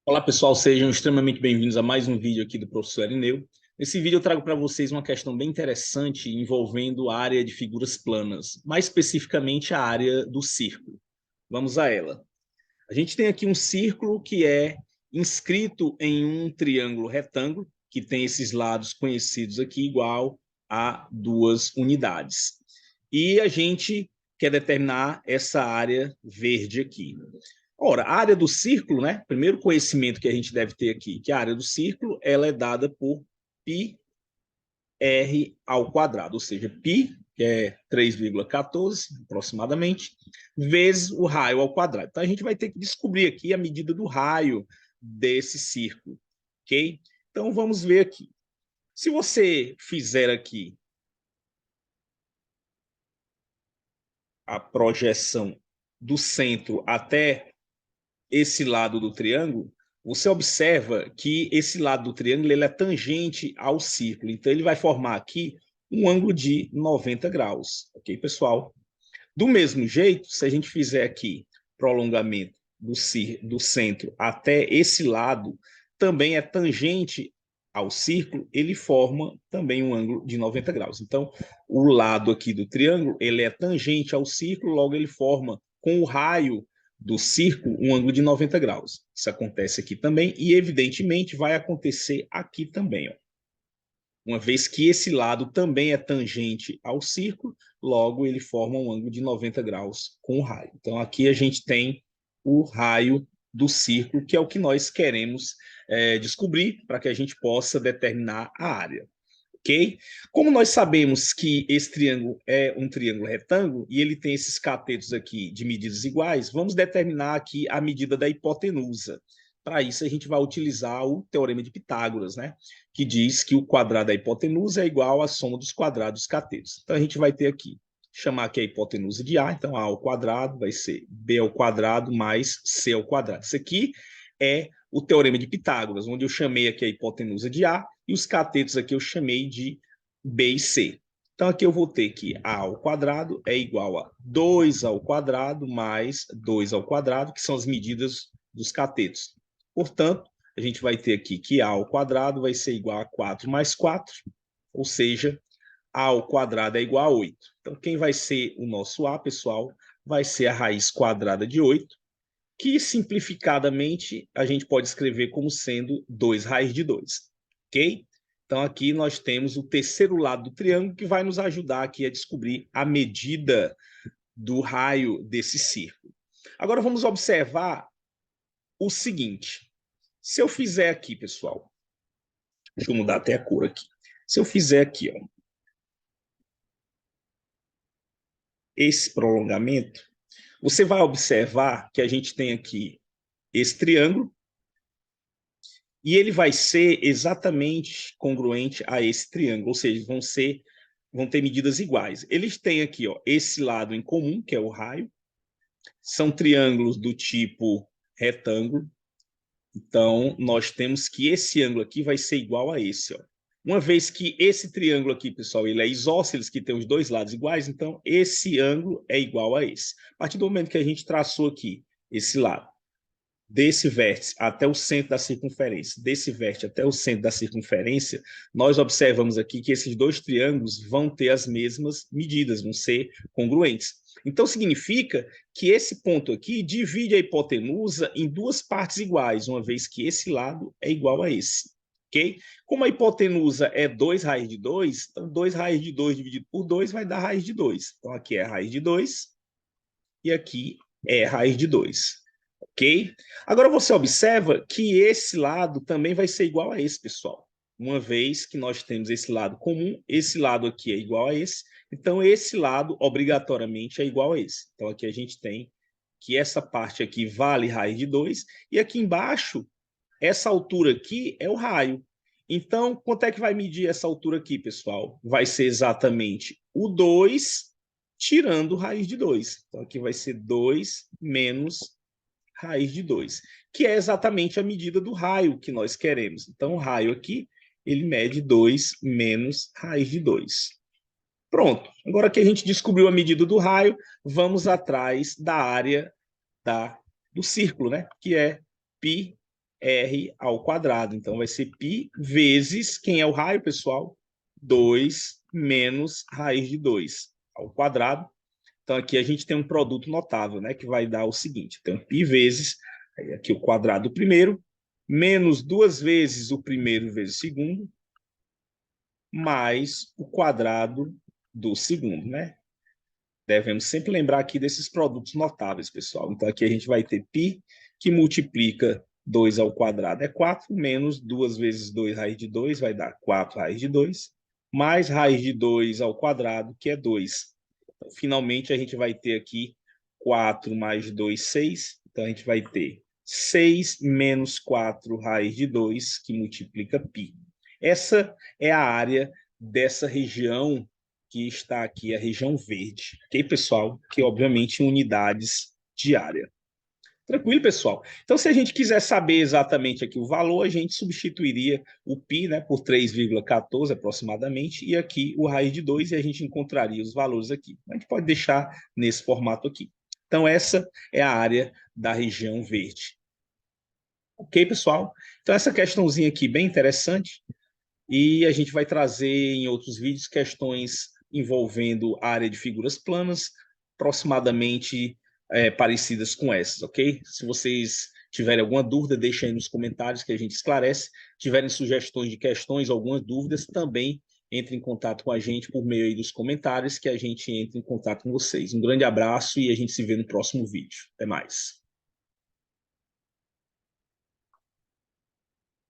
Olá pessoal, sejam extremamente bem-vindos a mais um vídeo aqui do professor Erineu. Nesse vídeo eu trago para vocês uma questão bem interessante envolvendo a área de figuras planas, mais especificamente a área do círculo. Vamos a ela. A gente tem aqui um círculo que é inscrito em um triângulo retângulo, que tem esses lados conhecidos aqui igual a duas unidades. E a gente quer determinar essa área verde aqui. Ora, a área do círculo, né? Primeiro conhecimento que a gente deve ter aqui, que a área do círculo ela é dada por πr ao quadrado, ou seja, π, que é 3,14 aproximadamente, vezes o raio ao quadrado. Então a gente vai ter que descobrir aqui a medida do raio desse círculo, ok? Então vamos ver aqui. Se você fizer aqui a projeção do centro até esse lado do triângulo, você observa que esse lado do triângulo ele é tangente ao círculo. Então, ele vai formar aqui um ângulo de 90 graus. Ok, pessoal? Do mesmo jeito, se a gente fizer aqui prolongamento do centro até esse lado, também é tangente ao círculo, ele forma também um ângulo de 90 graus. Então, o lado aqui do triângulo, ele é tangente ao círculo, logo ele forma com o raio do círculo um ângulo de 90 graus. Isso acontece aqui também e, evidentemente, vai acontecer aqui também. Ó. Uma vez que esse lado também é tangente ao círculo, logo ele forma um ângulo de 90 graus com o raio. Então, aqui a gente tem o raio do círculo, que é o que nós queremos descobrir para que a gente possa determinar a área. Ok? Como nós sabemos que esse triângulo é um triângulo retângulo e ele tem esses catetos aqui de medidas iguais, vamos determinar aqui a medida da hipotenusa. Para isso, a gente vai utilizar o teorema de Pitágoras, né? Que diz que o quadrado da hipotenusa é igual à soma dos quadrados dos catetos. Então, a gente vai ter aqui, chamar aqui a hipotenusa de A, então A ao quadrado vai ser B ao quadrado mais C ao quadrado. Isso aqui é o teorema de Pitágoras, onde eu chamei aqui a hipotenusa de A e os catetos aqui eu chamei de B e C. Então, aqui eu vou ter que A ao quadrado é igual a 2 ao quadrado mais 2 ao quadrado, que são as medidas dos catetos. Portanto, a gente vai ter aqui que A ao quadrado vai ser igual a 4 mais 4, ou seja, A ao quadrado é igual a 8. Então, quem vai ser o nosso A, pessoal, vai ser a raiz quadrada de 8, que simplificadamente a gente pode escrever como sendo 2 raiz de 2, ok? Então aqui nós temos o terceiro lado do triângulo que vai nos ajudar aqui a descobrir a medida do raio desse círculo. Agora vamos observar o seguinte. Se eu fizer aqui, pessoal, deixa eu mudar até a cor aqui. Se eu fizer aqui, ó, esse prolongamento, você vai observar que a gente tem aqui esse triângulo, e ele vai ser exatamente congruente a esse triângulo, ou seja, vão ter medidas iguais. Eles têm aqui, ó, esse lado em comum, que é o raio, são triângulos do tipo retângulo, então nós temos que esse ângulo aqui vai ser igual a esse, ó. Uma vez que esse triângulo aqui, pessoal, ele é isósceles, que tem os dois lados iguais, então esse ângulo é igual a esse. A partir do momento que a gente traçou aqui esse lado, desse vértice até o centro da circunferência, desse vértice até o centro da circunferência, nós observamos aqui que esses dois triângulos vão ter as mesmas medidas, vão ser congruentes. Então, significa que esse ponto aqui divide a hipotenusa em duas partes iguais, uma vez que esse lado é igual a esse. Ok? Como a hipotenusa é 2 raiz de 2, então 2 raiz de 2 dividido por 2 vai dar raiz de 2. Então, aqui é a raiz de 2 e aqui é a raiz de 2. Ok? Agora você observa que esse lado também vai ser igual a esse, pessoal. Uma vez que nós temos esse lado comum, esse lado aqui é igual a esse, então esse lado obrigatoriamente é igual a esse. Então aqui a gente tem que essa parte aqui vale raiz de 2, e aqui embaixo, essa altura aqui é o raio. Então, quanto é que vai medir essa altura aqui, pessoal? Vai ser exatamente o 2 tirando raiz de 2. Então aqui vai ser 2 menos raiz de 2, que é exatamente a medida do raio que nós queremos. Então, o raio aqui, ele mede 2 menos raiz de 2. Pronto. Agora que a gente descobriu a medida do raio, vamos atrás da área do círculo, né? Que é πr r ao quadrado. Então, vai ser π vezes, quem é o raio, pessoal? 2 menos raiz de 2 ao quadrado. Então, aqui a gente tem um produto notável, né? Que vai dar o seguinte. Então, π vezes, aqui o quadrado do primeiro, menos 2 vezes o primeiro vezes o segundo, mais o quadrado do segundo, né? Devemos sempre lembrar aqui desses produtos notáveis, pessoal. Então, aqui a gente vai ter π, que multiplica 2 ao quadrado é 4, menos 2 vezes 2 raiz de 2, vai dar 4 raiz de 2, mais raiz de 2 ao quadrado, que é 2. Então, finalmente, a gente vai ter aqui 4 mais 2, 6. Então, a gente vai ter 6 menos 4 raiz de 2, que multiplica π. Essa é a área dessa região que está aqui, a região verde. Ok, pessoal? Que, obviamente, em unidades de área. Tranquilo, pessoal? Então, se a gente quiser saber exatamente aqui o valor, a gente substituiria o π, né, por 3,14 aproximadamente, e aqui o raiz de 2, e a gente encontraria os valores aqui. A gente pode deixar nesse formato aqui. Então, essa é a área da região verde. Ok, pessoal? Então, essa questãozinha aqui bem interessante, e a gente vai trazer em outros vídeos questões envolvendo a área de figuras planas, aproximadamente parecidas com essas, ok? Se vocês tiverem alguma dúvida, deixem aí nos comentários que a gente esclarece. Se tiverem sugestões de questões, algumas dúvidas, também entre em contato com a gente por meio aí dos comentários, que a gente entra em contato com vocês. Um grande abraço e a gente se vê no próximo vídeo. Até mais.